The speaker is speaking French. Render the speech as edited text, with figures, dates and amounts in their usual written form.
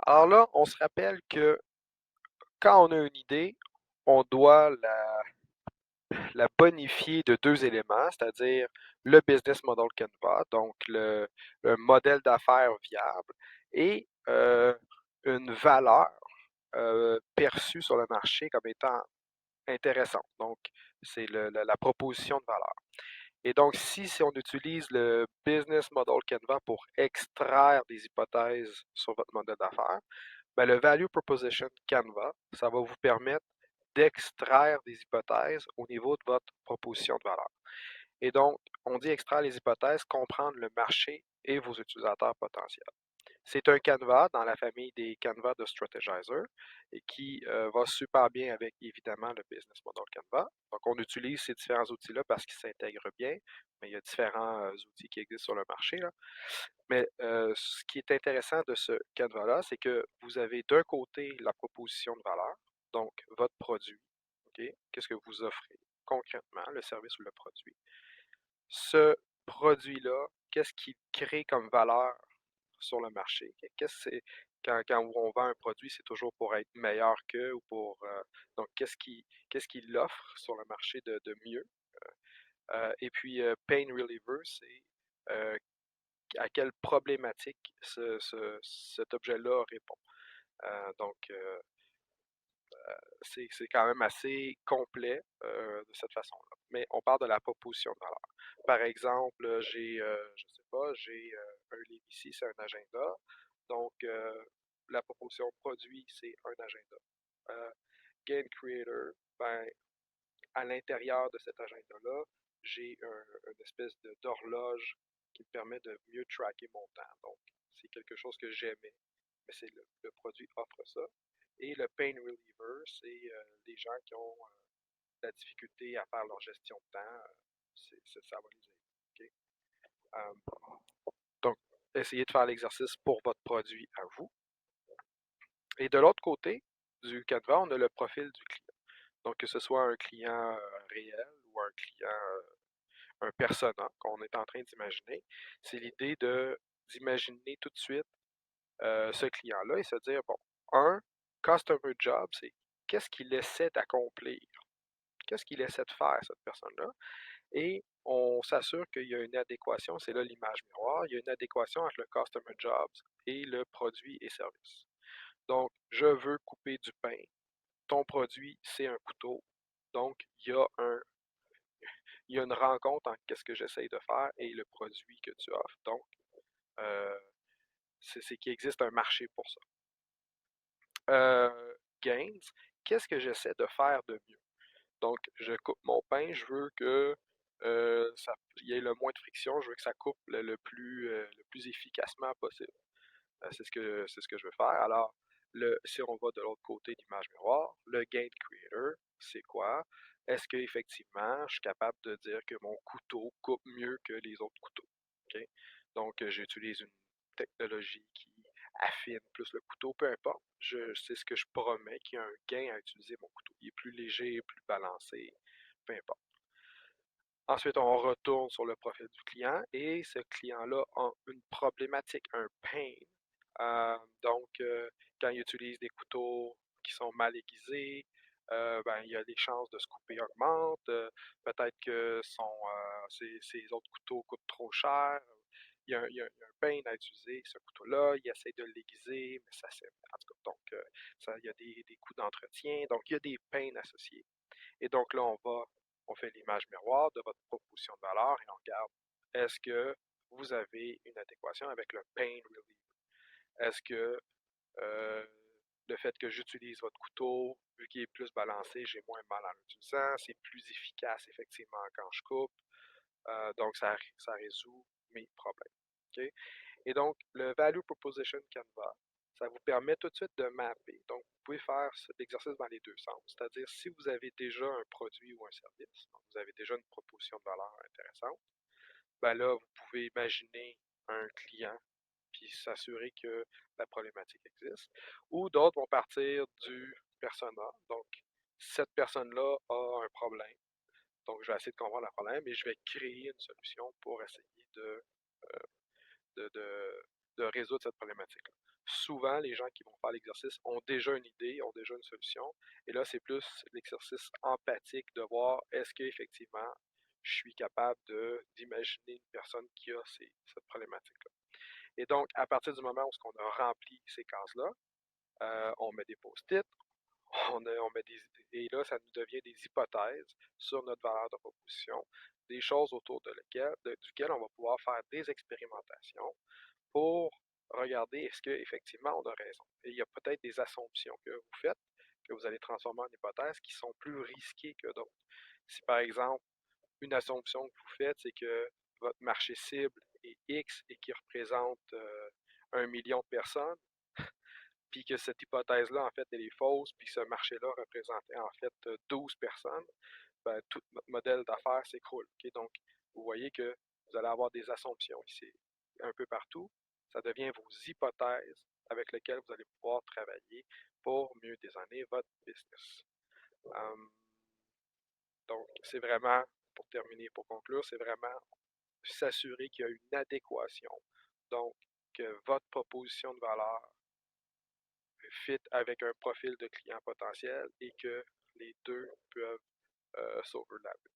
Alors là, on se rappelle que quand on a une idée, on doit la bonifier de deux éléments, c'est-à-dire le business model Canva, donc le modèle d'affaires viable, et une valeur perçue sur le marché comme étant intéressante. Donc, c'est la proposition de valeur. Et donc, si on utilise le business model Canva pour extraire des hypothèses sur votre modèle d'affaires, ben, le Value Proposition Canva, ça va vous permettre d'extraire des hypothèses au niveau de votre proposition de valeur. Et donc, on dit extraire les hypothèses, comprendre le marché et vos utilisateurs potentiels. C'est un Canva dans la famille des Canva de Strategizer et qui va super bien avec évidemment le Business Model Canva. Donc, on utilise ces différents outils-là parce qu'ils s'intègrent bien, mais il y a différents outils qui existent sur le marché, là. Mais ce qui est intéressant de ce Canva-là, c'est que vous avez d'un côté la proposition de valeur, donc votre produit, OK? Qu'est-ce que vous offrez concrètement, le service ou le produit. Ce produit-là, qu'est-ce qu'il crée comme valeur sur le marché? Qu'est-ce que c'est quand on vend un produit, c'est toujours pour être meilleur que ou pour donc qu'est-ce qu'il offre sur le marché de mieux? Et puis Pain Reliever, c'est euh, à quelle problématique cet objet-là répond. Donc, c'est quand même assez complet de cette façon-là. Mais on parle de la proposition de valeur. Par exemple, je sais pas, j'ai un livre ici, c'est un agenda. Donc, la proposition produit, c'est un agenda. Euh, Gain Creator, ben, à l'intérieur de cet agenda-là, j'ai une espèce d'horloge qui me permet de mieux tracker mon temps. Donc, c'est quelque chose que j'aimais, mais c'est le produit offre ça. Et le Pain Reliever, c'est les gens qui ont la difficulté à faire leur gestion de temps, ça va les aider. OK? Donc, essayez de faire l'exercice pour votre produit à vous. Et de l'autre côté du Canva, on a le profil du client. Donc, que ce soit un client réel ou un client, un persona qu'on est en train d'imaginer, c'est l'idée d'imaginer tout de suite ce client-là et se dire, bon, un, customer job, c'est qu'est-ce qu'il essaie d'accomplir? Qu'est-ce qu'il essaie de faire, cette personne-là? Et on s'assure qu'il y a une adéquation, c'est là l'image miroir, il y a une adéquation entre le customer jobs et le produit et service. Donc, je veux couper du pain. Ton produit, c'est un couteau. Donc, il y a une rencontre entre ce que j'essaye de faire et le produit que tu offres. Donc, euh, c'est qu'il existe un marché pour ça. Gains, qu'est-ce que j'essaie de faire de mieux? Donc, je coupe mon pain, je veux que il y ait le moins de friction, je veux que ça coupe le plus efficacement possible. C'est ce que je veux faire. Alors, si on va de l'autre côté de l'image miroir, le Gain Creator, c'est quoi? Est-ce qu'effectivement, je suis capable de dire que mon couteau coupe mieux que les autres couteaux? OK? Donc, j'utilise une technologie qui affine plus le couteau, peu importe. C'est ce que je promets qu'il y a un gain à utiliser mon couteau. Il est plus léger, plus balancé, peu importe. Ensuite, on retourne sur le profil du client et ce client-là a une problématique, un pain. Donc, quand il utilise des couteaux qui sont mal aiguisés, ben, il y a des chances de se couper augmentent. Peut-être que ses autres couteaux coûtent trop cher. Il y a un pain à utiliser ce couteau-là. Il essaie de l'aiguiser, mais ça c'est. En tout cas, donc, il y a des coûts d'entretien. Donc, il y a des pains associés. Et donc là, on fait l'image miroir de votre proposition de valeur et on regarde, est-ce que vous avez une adéquation avec le pain relief? Est-ce que euh, le fait que j'utilise votre couteau, vu qu'il est plus balancé, j'ai moins mal en l'utilisant, c'est plus efficace effectivement quand je coupe, donc ça résout mes problèmes. OK? Et donc, le Value Proposition Canva, ça vous permet tout de suite de mapper. Donc, vous pouvez faire l'exercice dans les deux sens. C'est-à-dire, si vous avez déjà un produit ou un service, donc vous avez déjà une proposition de valeur intéressante, ben là, vous pouvez imaginer un client puis s'assurer que la problématique existe. Ou d'autres vont partir du persona. Donc, cette personne-là a un problème. Donc, je vais essayer de comprendre le problème et je vais créer une solution pour essayer de, de résoudre cette problématique-là. souvent, les gens qui vont faire l'exercice ont déjà une idée, ont déjà une solution. Et là, c'est plus l'exercice empathique de voir est-ce qu'effectivement, je suis capable d'imaginer une personne qui a cette problématique-là. Et donc, à partir du moment où on a rempli ces cases-là, on met des post-it, on met et là, ça nous devient des hypothèses sur notre valeur de proposition, des choses autour duquel on va pouvoir faire des expérimentations pour regarder est-ce qu'effectivement on a raison. Et il y a peut-être des assumptions que vous faites, que vous allez transformer en hypothèses, qui sont plus risquées que d'autres. Si par exemple, une assumption que vous faites, c'est que votre marché cible est X et qui représente 1 million de personnes, puis que cette hypothèse-là, en fait, elle est fausse, puis que ce marché-là représentait en fait 12 personnes, ben, tout notre modèle d'affaires s'écroule. Okay? Donc, vous voyez que vous allez avoir des assumptions ici, un peu partout. Ça devient vos hypothèses avec lesquelles vous allez pouvoir travailler pour mieux désigner votre business. Um, donc, c'est vraiment, pour terminer, pour conclure, c'est vraiment s'assurer qu'il y a une adéquation. Donc, que votre proposition de valeur fit avec un profil de client potentiel et que les deux peuvent s'overlapper.